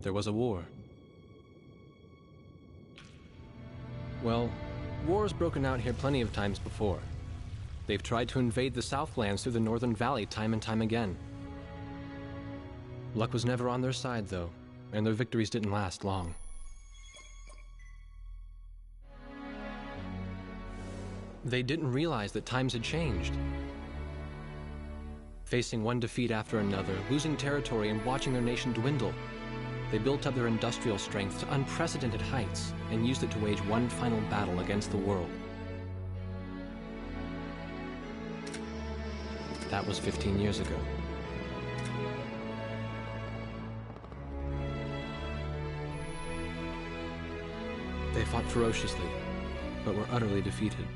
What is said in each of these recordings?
there was a war. Well, war's broken out here plenty of times before. They've tried to invade the Southlands through the Northern Valley time and time again. Luck was never on their side, though, and their victories didn't last long. They didn't realize that times had changed. Facing one defeat after another, losing territory and watching their nation dwindle, they built up their industrial strength to unprecedented heights and used it to wage one final battle against the world. That was 15 years ago. They fought ferociously, but were utterly defeated.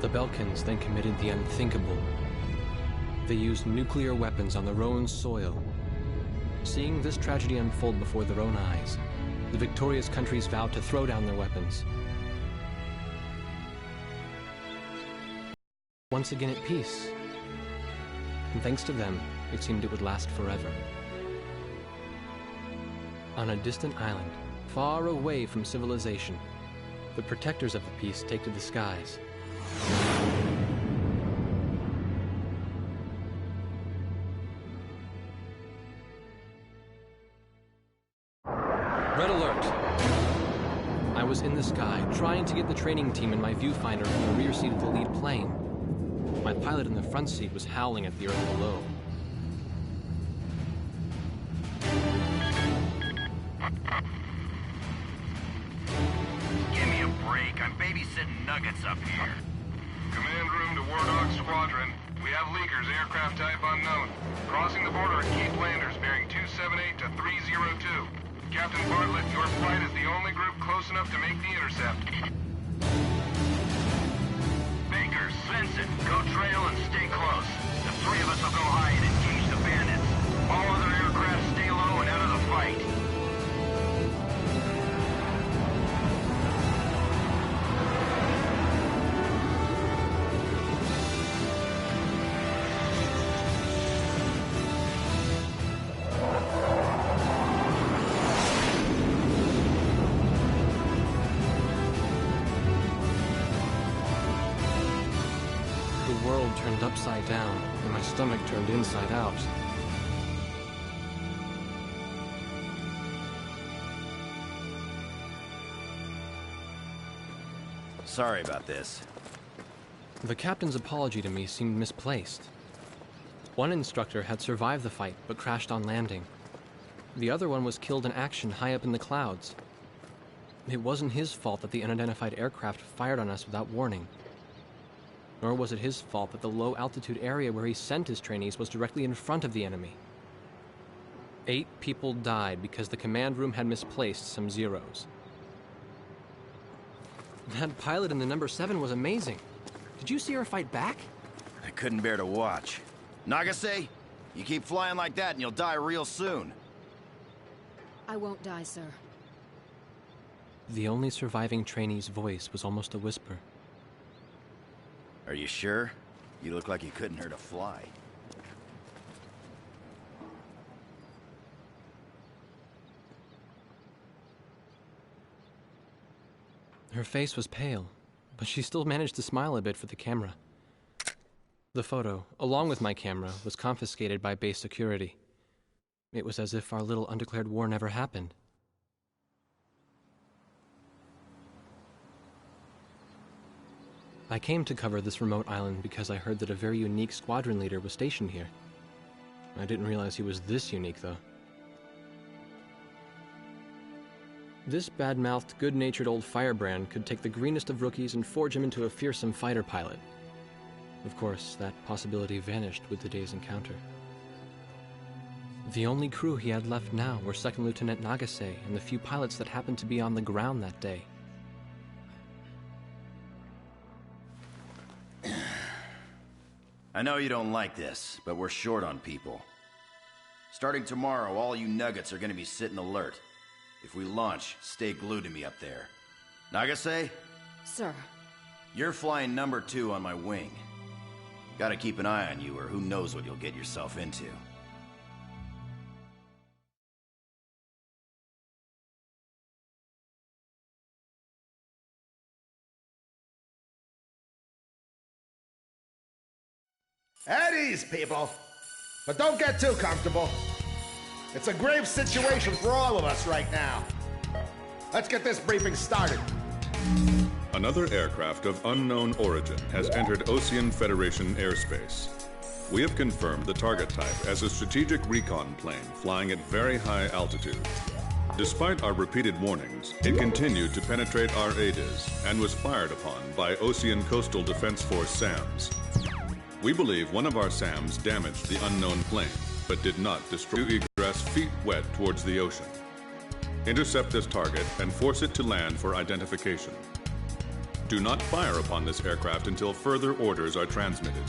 The Belkans then committed the unthinkable. They used nuclear weapons on their own soil. Seeing this tragedy unfold before their own eyes, the victorious countries vowed to throw down their weapons. Once again at peace. And thanks to them, it seemed it would last forever. On a distant island, far away from civilization, the protectors of the peace take to the skies. Red alert! I was in the sky, trying to get the training team in my viewfinder from the rear seat of the lead plane. My pilot in the front seat was howling at the earth below. Give me a break. I'm babysitting nuggets up here. Command room to War Dog Squadron. We have leakers, aircraft type unknown. Crossing the border at Cape Landers, bearing 278 to 302. Captain Bartlett, your flight is the only group close enough to make the intercept. Baker, sense it. Go trail and stay close. The three of us will go high and engage the bandits. All other aircraft stay low and out of the fight. The world turned upside down, and my stomach turned inside out. Sorry about this. The captain's apology to me seemed misplaced. One instructor had survived the fight, but crashed on landing. The other one was killed in action high up in the clouds. It wasn't his fault that the unidentified aircraft fired on us without warning. Nor was it his fault that the low-altitude area where he sent his trainees was directly in front of the enemy. 8 people died because the command room had misplaced some zeros. That pilot in the number 7 was amazing. Did you see her fight back? I couldn't bear to watch. Nagase, you keep flying like that and you'll die real soon. I won't die, sir. The only surviving trainee's voice was almost a whisper. Are you sure? You look like you couldn't hurt a fly. Her face was pale, but she still managed to smile a bit for the camera. The photo, along with my camera, was confiscated by base security. It was as if our little undeclared war never happened. I came to cover this remote island because I heard that a very unique squadron leader was stationed here. I didn't realize he was this unique, though. This bad-mouthed, good-natured old firebrand could take the greenest of rookies and forge him into a fearsome fighter pilot. Of course, that possibility vanished with the day's encounter. The only crew he had left now were Second Lieutenant Nagase and the few pilots that happened to be on the ground that day. I know you don't like this, but we're short on people. Starting tomorrow, all you nuggets are gonna be sitting alert. If we launch, stay glued to me up there. Nagase? Sir. You're flying number 2 on my wing. Gotta keep an eye on you, or who knows what you'll get yourself into. At ease, people. But don't get too comfortable. It's a grave situation for all of us right now. Let's get this briefing started. Another aircraft of unknown origin has entered Ocean Federation airspace. We have confirmed the target type as a strategic recon plane flying at very high altitude. Despite our repeated warnings, it continued to penetrate our ADIS and was fired upon by Ocean Coastal Defense Force SAMs. We believe one of our SAMs damaged the unknown plane, but did not destroy egress feet wet towards the ocean. Intercept this target and force it to land for identification. Do not fire upon this aircraft until further orders are transmitted.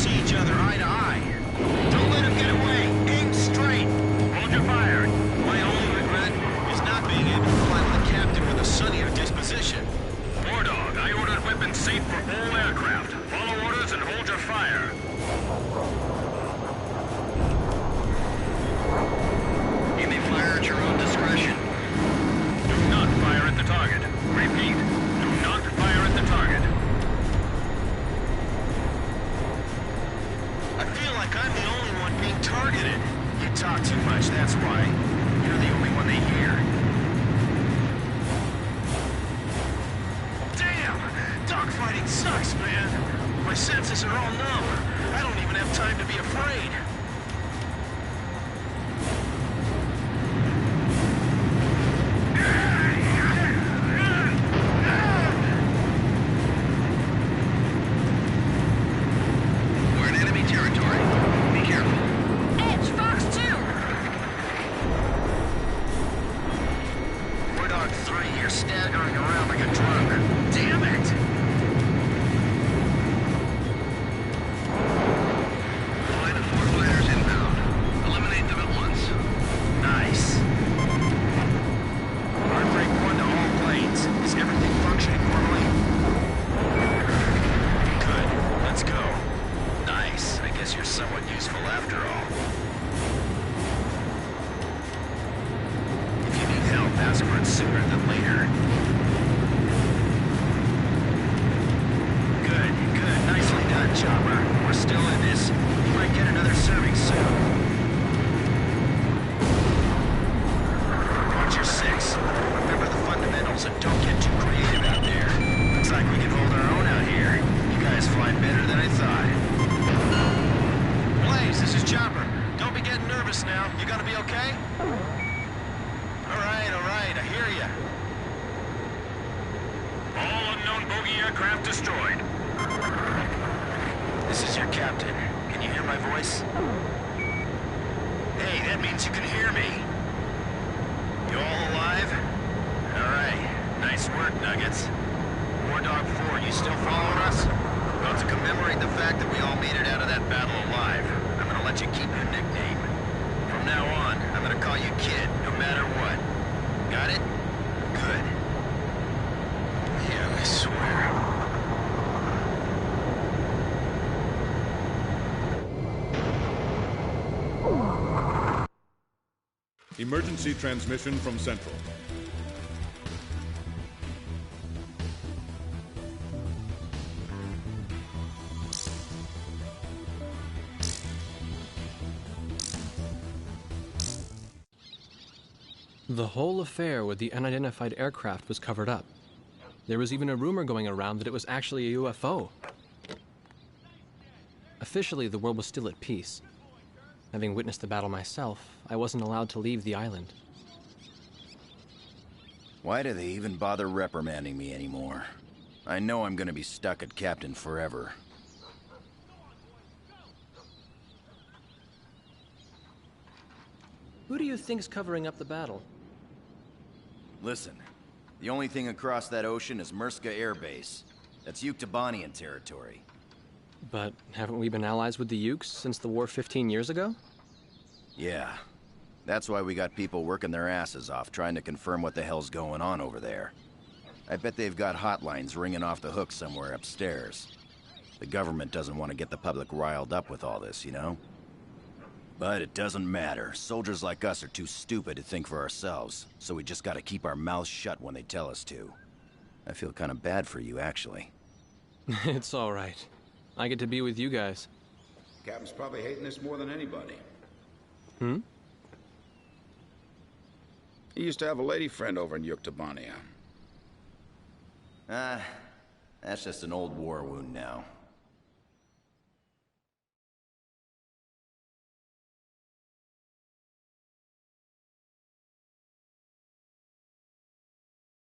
see each other eye to much that's why. You're the only one they hear. Damn! Dogfighting sucks, man. My senses are all numb. I don't even have time to be afraid. Emergency transmission from Central. The whole affair with the unidentified aircraft was covered up. There was even a rumor going around that it was actually a UFO. Officially, the world was still at peace. Having witnessed the battle myself, I wasn't allowed to leave the island. Why do they even bother reprimanding me anymore? I know I'm gonna be stuck at Captain forever. Who do you think's covering up the battle? Listen, the only thing across that ocean is Murska Air Base. That's Yuktobanian territory. But haven't we been allies with the Ukes since the war 15 years ago? Yeah. That's why we got people working their asses off trying to confirm what the hell's going on over there. I bet they've got hotlines ringing off the hook somewhere upstairs. The government doesn't want to get the public riled up with all this, you know? But it doesn't matter. Soldiers like us are too stupid to think for ourselves, so we just gotta keep our mouths shut when they tell us to. I feel kind of bad for you, actually. It's all right. I get to be with you guys. Captain's probably hating this more than anybody. Hmm? He used to have a lady friend over in Yuktobania. That's just an old war wound now.